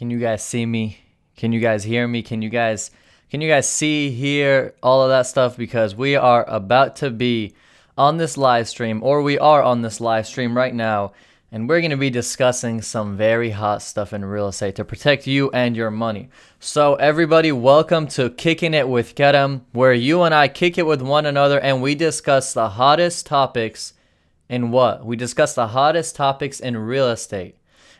Can you guys see me? Can you guys hear me? Can you guys see, hear, all of that stuff? Because we are about to be on this live stream, or we are on this live stream right now, and we're going to be discussing some very hot stuff in real estate to protect you and your money. So everybody, welcome to Kicking It with Karam, where you and I kick it with one another and we discuss the hottest topics in what? We discuss the hottest topics in real estate.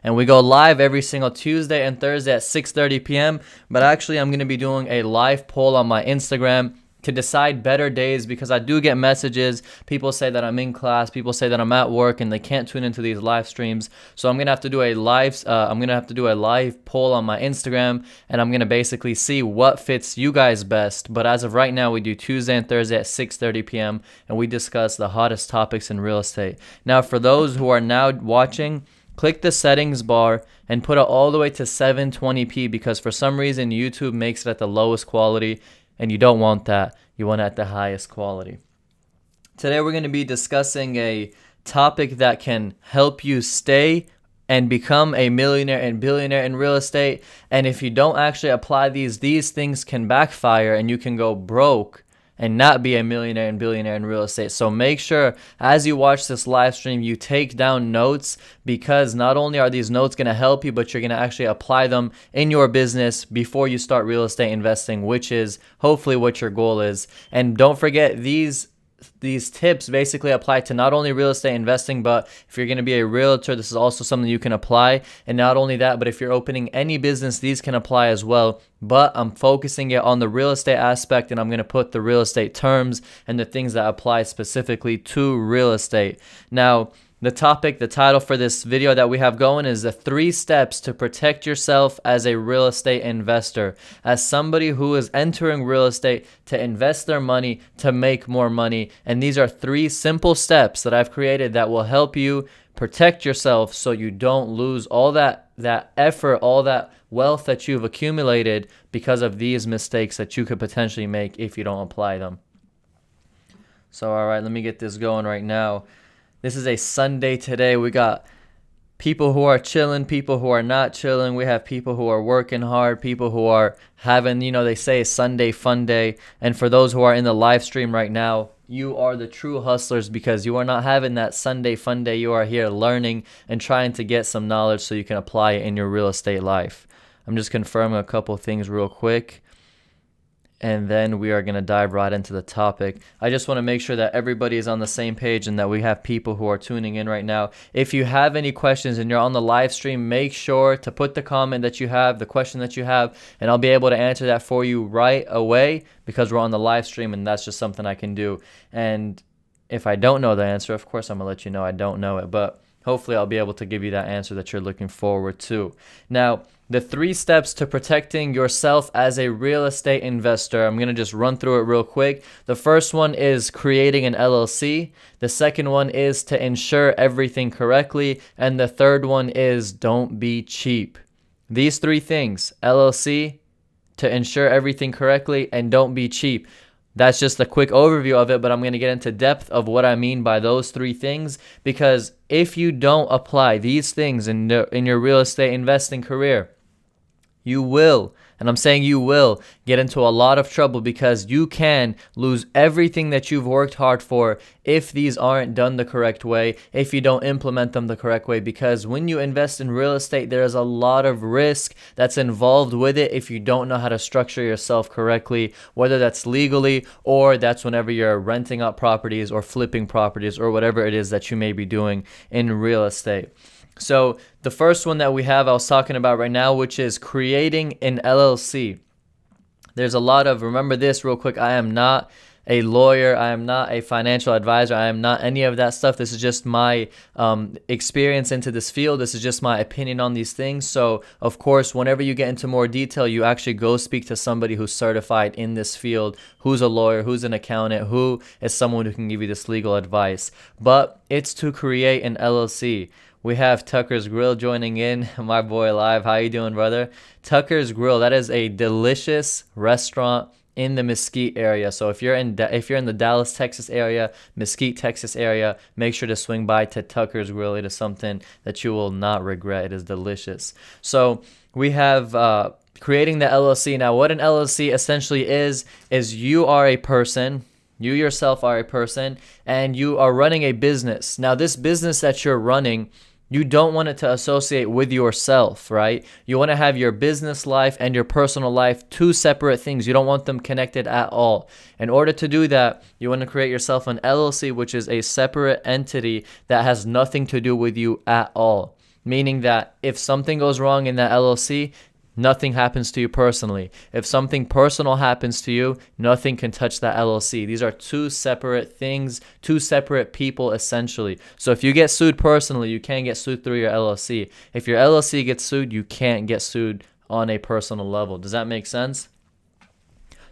And we go live every single Tuesday and Thursday at 6:30 p.m. But actually, I'm going to be doing a live poll on my Instagram to decide better days, because I do get messages. People say that I'm in class. People say that I'm at work and they can't tune into these live streams. So I'm going to have to do a live poll on my Instagram, and I'm going to basically see what fits you guys best. But as of right now, we do Tuesday and Thursday at 6:30 p.m. and we discuss the hottest topics in real estate. Now, for those who are now watching, click the settings bar and put it all the way to 720p, because for some reason YouTube makes it at the lowest quality, and you don't want that. You want it at the highest quality. Today we're going to be discussing a topic that can help you stay and become a millionaire and billionaire in real estate. And if you don't actually apply these things can backfire and you can go broke and not be a millionaire and billionaire in real estate. So make sure as you watch this live stream, you take down notes, because not only are these notes going to help you, but you're going to actually apply them in your business before you start real estate investing, which is hopefully what your goal is. And don't forget, these tips basically apply to not only real estate investing, but if you're going to be a realtor, this is also something you can apply. And not only that, but if you're opening any business, these can apply as well. But I'm focusing it on the real estate aspect, and I'm going to put the real estate terms and the things that apply specifically to real estate. Now, the title for this video that we have going is the 3 steps to protect yourself as a real estate investor. As somebody who is entering real estate to invest their money to make more money. And these are 3 simple steps that I've created that will help you protect yourself so you don't lose all that effort, all that wealth that you've accumulated because of these mistakes that you could potentially make if you don't apply them. So, all right, let me get this going right now. This is a Sunday today. We got people who are chilling, people who are not chilling. We have people who are working hard, people who are having, they say Sunday fun day. And for those who are in the live stream right now, you are the true hustlers, because you are not having that Sunday fun day. You are here learning and trying to get some knowledge so you can apply it in your real estate life. I'm just confirming a couple things real quick, and then we are going to dive right into the topic. I just want to make sure that everybody is on the same page and that we have people who are tuning in right now. If you have any questions and you're on the live stream, make sure to put the comment that you have, the question that you have, and I'll be able to answer that for you right away, because we're on the live stream and that's just something I can do. And if I don't know the answer, of course I'm going to let you know I don't know it, but hopefully I'll be able to give you that answer that you're looking forward to. Now, the 3 steps to protecting yourself as a real estate investor. I'm going to just run through it real quick. The first one is creating an LLC. The second one is to insure everything correctly. And the third one is don't be cheap. These 3 things, LLC, to insure everything correctly, and don't be cheap. That's just a quick overview of it, but I'm going to get into depth of what I mean by those 3 things, because if you don't apply these things in your real estate investing career, you will, and I'm saying you will, get into a lot of trouble, because you can lose everything that you've worked hard for if these aren't done the correct way, if you don't implement them the correct way. Because when you invest in real estate, there's a lot of risk that's involved with it if you don't know how to structure yourself correctly, whether that's legally or that's whenever you're renting out properties or flipping properties or whatever it is that you may be doing in real estate. So the first one that we have, I was talking about right now, which is creating an LLC. There's a lot of, remember this real quick, I am not a lawyer, I am not a financial advisor, I am not any of that stuff. This is just my experience into this field. This is just my opinion on these things. So of course, whenever you get into more detail, you actually go speak to somebody who's certified in this field, who's a lawyer, who's an accountant, who is someone who can give you this legal advice. But it's to create an LLC. We have Tucker's Grill joining in, my boy live. How you doing, brother? Tucker's Grill, that is a delicious restaurant in the Mesquite area. So if you're in the Dallas, Texas area, Mesquite, Texas area, make sure to swing by to Tucker's Grill. It is something that you will not regret. It is delicious. So we have creating the LLC. Now, what an LLC essentially is you are a person. You yourself are a person, and you are running a business. Now, this business that you're running, you don't want it to associate with yourself, right? You want to have your business life and your personal life, two separate things. You don't want them connected at all. In order to do that, you want to create yourself an LLC, which is a separate entity that has nothing to do with you at all. Meaning that if something goes wrong in that LLC, nothing happens to you personally. If something personal happens to you, nothing can touch that LLC. These are two separate things, two separate people essentially. So if you get sued personally, you can't get sued through your LLC. If your LLC gets sued, you can't get sued on a personal level. Does that make sense?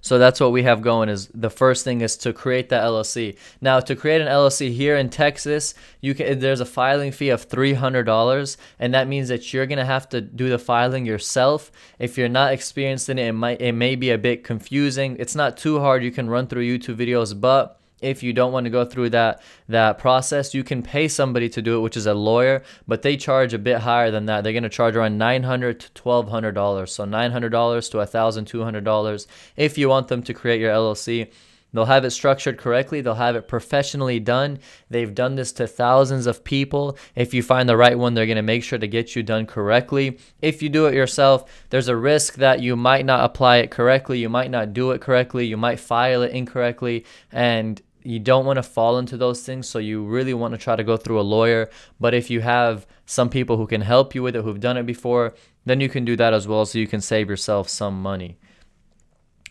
So that's what we have going. Is the first thing is to create that LLC. Now, to create an LLC here in Texas, there's a filing fee of $300, and that means that you're gonna have to do the filing yourself. If you're not experienced in it, it may be a bit confusing. It's not too hard. You can run through YouTube videos, but if you don't want to go through that process, you can pay somebody to do it, which is a lawyer, but they charge a bit higher than that. They're going to charge around $900 to $1,200. So $900 to $1,200 if you want them to create your LLC. They'll have it structured correctly. They'll have it professionally done. They've done this to thousands of people. If you find the right one, they're going to make sure to get you done correctly. If you do it yourself, there's a risk that you might not apply it correctly. You might not do it correctly. You might file it incorrectly, and you don't want to fall into those things, so you really want to try to go through a lawyer. But if you have some people who can help you with it, who've done it before, then you can do that as well, so you can save yourself some money.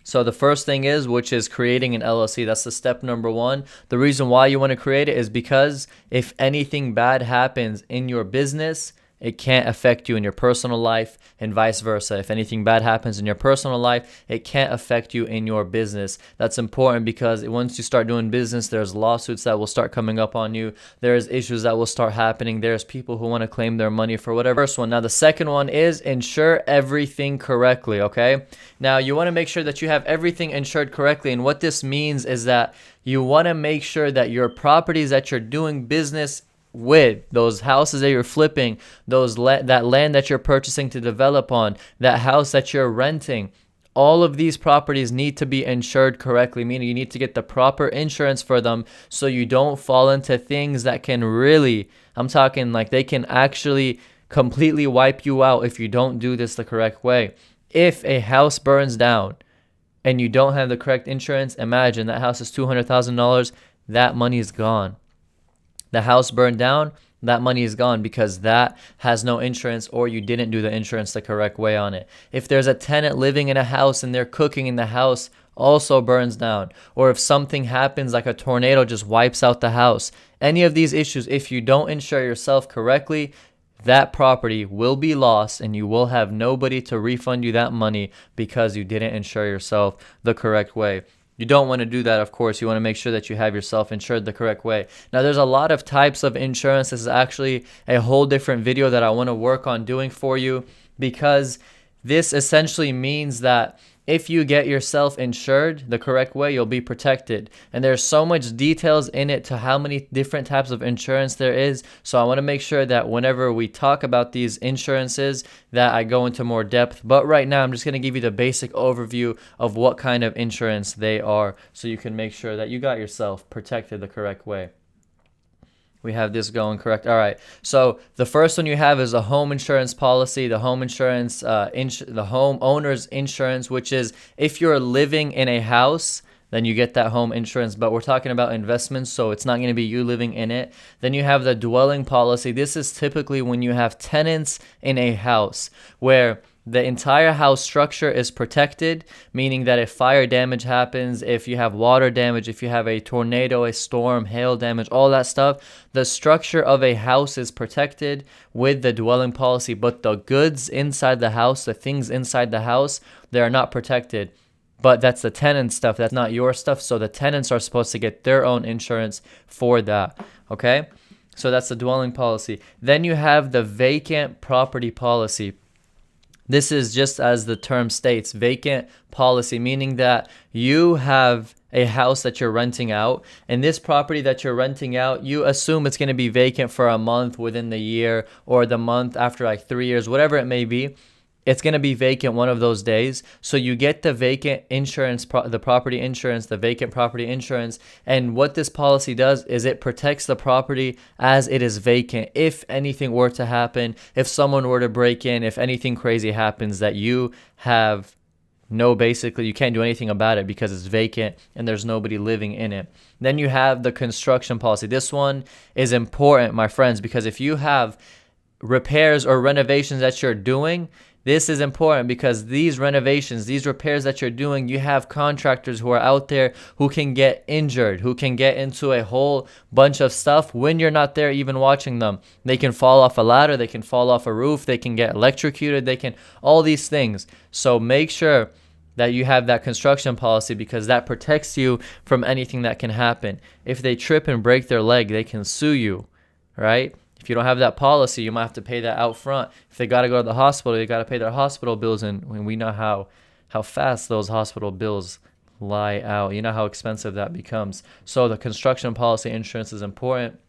So the first thing which is creating an LLC. That's the step number one. The reason why you want to create it is because if anything bad happens in your business, it can't affect you in your personal life, and vice versa. If anything bad happens in your personal life, it can't affect you in your business. That's important because once you start doing business, there's lawsuits that will start coming up on you. There's issues that will start happening. There's people who want to claim their money for whatever. First one. Now, the second one is insure everything correctly, okay? Now, you want to make sure that you have everything insured correctly, and what this means is that you want to make sure that your properties that you're doing business with, those houses that you're flipping, that land that you're purchasing to develop on, that house that you're renting, all of these properties need to be insured correctly, meaning you need to get the proper insurance for them so you don't fall into things that can really, I'm talking like they can actually completely wipe you out if you don't do this the correct way. If a house burns down and you don't have the correct insurance, imagine that house is $200,000, that money is gone. The house burned down, that money is gone because that has no insurance, or you didn't do the insurance the correct way on it. If there's a tenant living in a house and they're cooking in the house, also burns down. Or if something happens like a tornado just wipes out the house, any of these issues, if you don't insure yourself correctly, that property will be lost and you will have nobody to refund you that money because you didn't insure yourself the correct way. You don't want to do that, of course. You want to make sure that you have yourself insured the correct way. Now, there's a lot of types of insurance. This is actually a whole different video that I want to work on doing for you, because this essentially means that if you get yourself insured the correct way, you'll be protected. And there's so much details in it to how many different types of insurance there is. So I want to make sure that whenever we talk about these insurances, that I go into more depth. But right now, I'm just going to give you the basic overview of what kind of insurance they are, so you can make sure that you got yourself protected the correct way. We have this going correct. All right. So the first one you have is a home insurance policy, the home insurance, the homeowner's insurance, which is if you're living in a house, then you get that home insurance. But we're talking about investments, so it's not going to be you living in it. Then you have the dwelling policy. This is typically when you have tenants in a house where the entire house structure is protected, meaning that if fire damage happens, if you have water damage, if you have a tornado, a storm, hail damage, all that stuff, the structure of a house is protected with the dwelling policy. But the goods inside the house, the things inside the house, they are not protected. But that's the tenant stuff. That's not your stuff. So the tenants are supposed to get their own insurance for that. Okay? So that's the dwelling policy. Then you have the vacant property policy. This is just as the term states, vacant policy, meaning that you have a house that you're renting out, and this property that you're renting out, you assume it's going to be vacant for a month within the year, or the month after like 3 years, whatever it may be. it's going to be vacant one of those days. So you get the vacant insurance, the property insurance, the vacant property insurance. And what this policy does is it protects the property as it is vacant. If anything were to happen, if someone were to break in, if anything crazy happens, that you have basically you can't do anything about it because it's vacant and there's nobody living in it. Then you have the construction policy. This one is important, my friends, because if you have repairs or renovations that you're doing, this is important because these renovations, these repairs that you're doing, you have contractors who are out there who can get injured, who can get into a whole bunch of stuff when you're not there even watching them. They can fall off a ladder, they can fall off a roof, they can get electrocuted, they can, all these things. So make sure that you have that construction policy because that protects you from anything that can happen. If they trip and break their leg, they can sue you, right? If you don't have that policy, you might have to pay that out front. If they got to go to the hospital, they got to pay their hospital bills. And when we know how fast those hospital bills lie out, you know how expensive that becomes. So the construction policy insurance is important.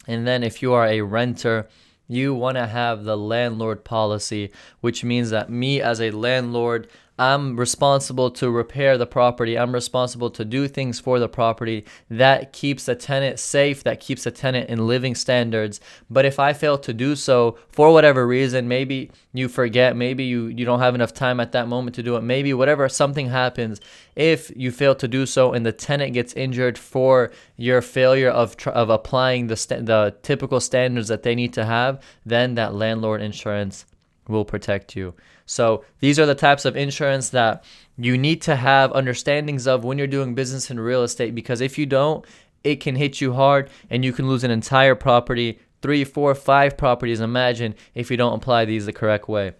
And then if you are a renter, you want to have the landlord policy, which means that me as a landlord, I'm responsible to repair the property. I'm responsible to do things for the property that keeps the tenant safe, that keeps the tenant in living standards. But if I fail to do so for whatever reason, maybe you forget, maybe you don't have enough time at that moment to do it, maybe whatever, something happens, if you fail to do so and the tenant gets injured for your failure of applying the typical standards that they need to have, then that landlord insurance will protect you. So these are the types of insurance that you need to have understandings of when you're doing business in real estate, because if you don't, it can hit you hard and you can lose an entire property, 3, 4, 5 properties, imagine, if you don't apply these the correct way.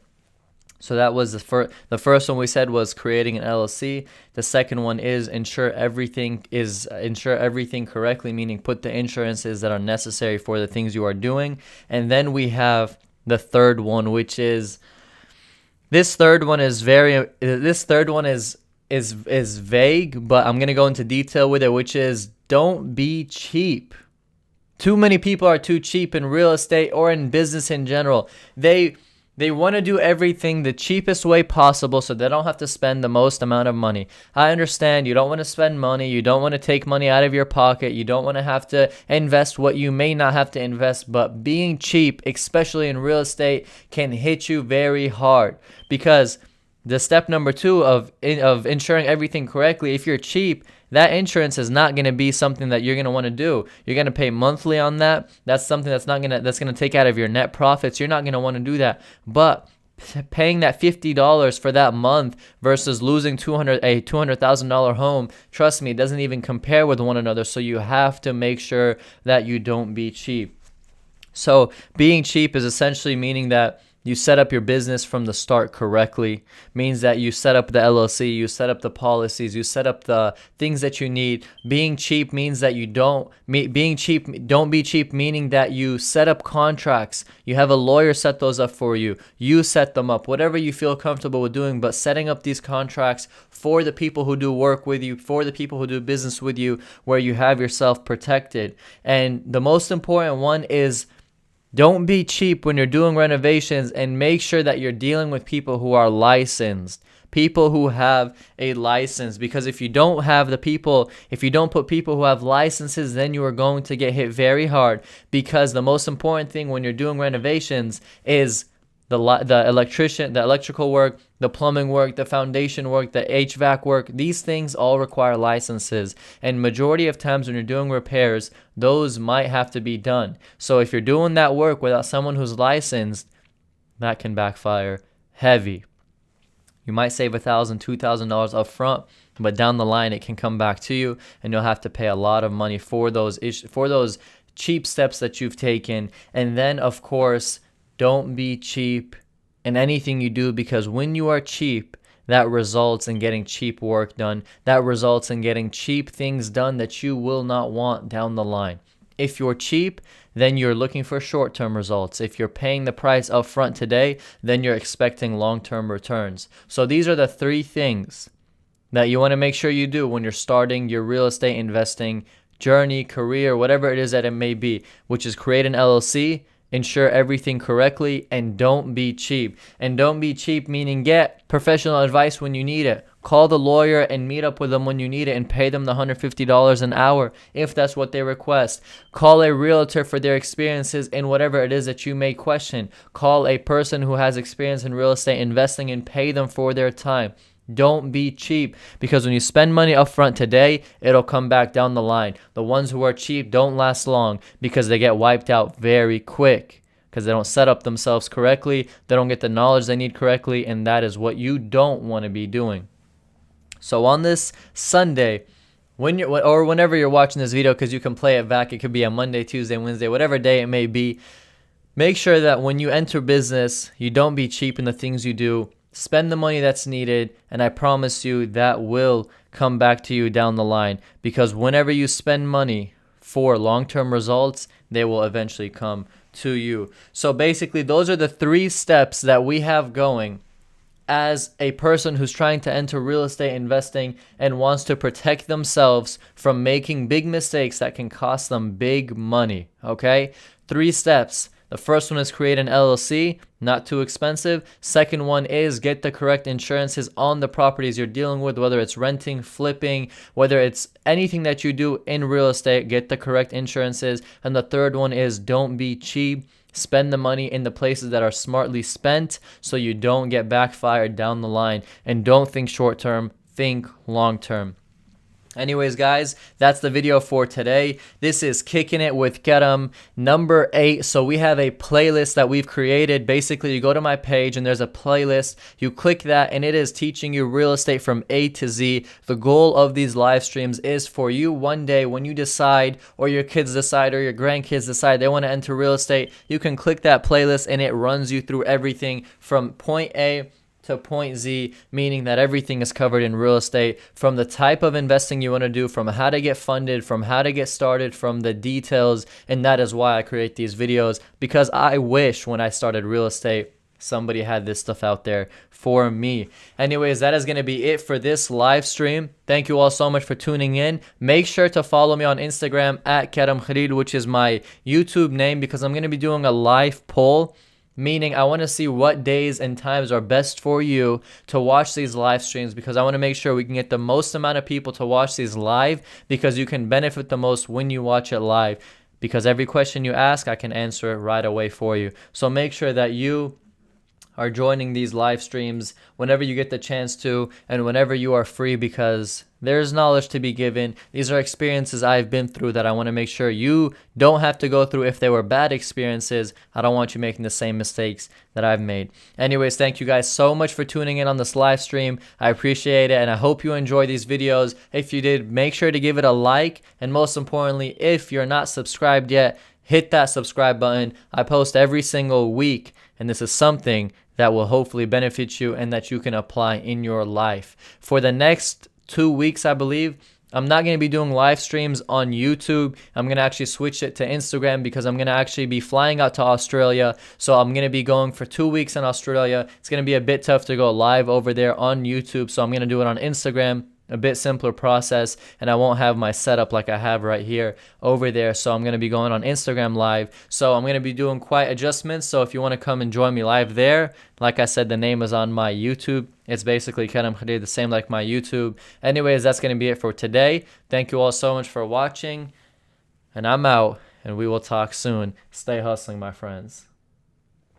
So that was the first one we said was creating an LLC. The second one is insure everything correctly, meaning put the insurances that are necessary for the things you are doing. And then we have the third one, which is this third one is vague, but I'm going to go into detail with it, which is don't be cheap. Too many people are too cheap in real estate or in business in general. They want to do everything the cheapest way possible so they don't have to spend the most amount of money. I understand you don't want to spend money. You don't want to take money out of your pocket. You don't want to have to invest what you may not have to invest. But being cheap, especially in real estate, can hit you very hard, because the step number 2 of insuring everything correctly, if you're cheap, that insurance is not going to be something that you're going to want to do. You're going to pay monthly on that. That's something that's going to take out of your net profits. You're not going to want to do that. But paying that $50 for that month versus losing a $200,000 home, trust me, it doesn't even compare with one another. So you have to make sure that you don't be cheap. So being cheap is essentially meaning that you set up your business from the start correctly. Means that you set up the LLC, you set up the policies, you set up the things that you need. Being cheap means that don't be cheap, meaning that you set up contracts. You have a lawyer set those up for you. You set them up, whatever you feel comfortable with doing, but setting up these contracts for the people who do work with you, for the people who do business with you, where you have yourself protected. And the most important one is don't be cheap when you're doing renovations, and make sure that you're dealing with people who are licensed, people who have a license. Because if you don't put people who have licenses, then you are going to get hit very hard. Because the most important thing when you're doing renovations is the electrical work, the plumbing work, the foundation work, the HVAC work. These things all require licenses. And majority of times when you're doing repairs, those might have to be done. So if you're doing that work without someone who's licensed, that can backfire heavy. You might save $1,000, $2,000 up front, but down the line it can come back to you, and you'll have to pay a lot of money for those cheap steps that you've taken. And then, of course, don't be cheap in anything you do, because when you are cheap, that results in getting cheap work done. That results in getting cheap things done that you will not want down the line. If you're cheap, then you're looking for short-term results. If you're paying the price up front today, then you're expecting long-term returns. So these are the 3 things that you want to make sure you do when you're starting your real estate investing journey, career, whatever it is that it may be, which is create an LLC, ensure everything correctly, and don't be cheap. And don't be cheap meaning get professional advice when you need it. Call the lawyer and meet up with them when you need it and pay them the $150 an hour if that's what they request. Call a realtor for their experiences in whatever it is that you may question. Call a person who has experience in real estate investing and pay them for their time. Don't be cheap, because when you spend money up front today, it'll come back down the line. The ones who are cheap don't last long because they get wiped out very quick because they don't set up themselves correctly. They don't get the knowledge they need correctly, and that is what you don't want to be doing. So on this Sunday, whenever you're watching this video, because you can play it back, it could be a Monday, Tuesday, Wednesday, whatever day it may be, make sure that when you enter business, you don't be cheap in the things you do. Spend the money that's needed, and I promise you that will come back to you down the line, because whenever you spend money for long-term results, they will eventually come to you. So basically, those are the 3 steps that we have going as a person who's trying to enter real estate investing and wants to protect themselves from making big mistakes that can cost them big money. Okay? 3 steps. The first one is create an LLC, not too expensive. Second one is get the correct insurances on the properties you're dealing with, whether it's renting, flipping, whether it's anything that you do in real estate, get the correct insurances. And the third one is don't be cheap. Spend the money in the places that are smartly spent so you don't get backfired down the line. And don't think short term, think long term. Anyways, guys, that's the video for today. This is Kicking It with Karam, number 8. So we have a playlist that we've created. Basically, you go to my page and there's a playlist. You click that and it is teaching you real estate from A to Z. The goal of these live streams is for you one day when you decide, or your kids decide, or your grandkids decide they want to enter real estate, you can click that playlist and it runs you through everything from point A to point Z, meaning that everything is covered in real estate, from the type of investing you want to do, from how to get funded, from how to get started, from the details. And that is why I create these videos, because I wish when I started real estate somebody had this stuff out there for me. Anyways, that is going to be it for this live stream. Thank you all so much for tuning in. Make sure to follow me on Instagram at Karam Khalil, which is my YouTube name, because I'm going to be doing a live poll, meaning I want to see what days and times are best for you to watch these live streams, because I want to make sure we can get the most amount of people to watch these live, because you can benefit the most when you watch it live, because every question you ask, I can answer it right away for you. So make sure that you are joining these live streams whenever you get the chance to and whenever you are free, because there's knowledge to be given. These are experiences I've been through that I want to make sure you don't have to go through. If they were bad experiences, I don't want you making the same mistakes that I've made. Anyways, thank you guys so much for tuning in on this live stream. I appreciate it, and I hope you enjoy these videos. If you did, make sure to give it a like, and most importantly, if you're not subscribed yet, hit that subscribe button. I post every single week, and this is something that will hopefully benefit you and that you can apply in your life. For the next 2 weeks, I believe, I'm not going to be doing live streams on YouTube. I'm going to actually switch it to Instagram, because I'm going to actually be flying out to Australia. So I'm going to be going for 2 weeks in Australia. It's going to be a bit tough to go live over there on YouTube. So I'm going to do it on Instagram. A bit simpler process, and I won't have my setup like I have right here over there. So I'm going to be going on Instagram live. So I'm going to be doing quite adjustments. So if you want to come and join me live there, like I said, the name is on my YouTube. It's basically Karam Khalil, the same like my YouTube. Anyways, that's going to be it for today. Thank you all so much for watching, and I'm out, and we will talk soon. Stay hustling, my friends.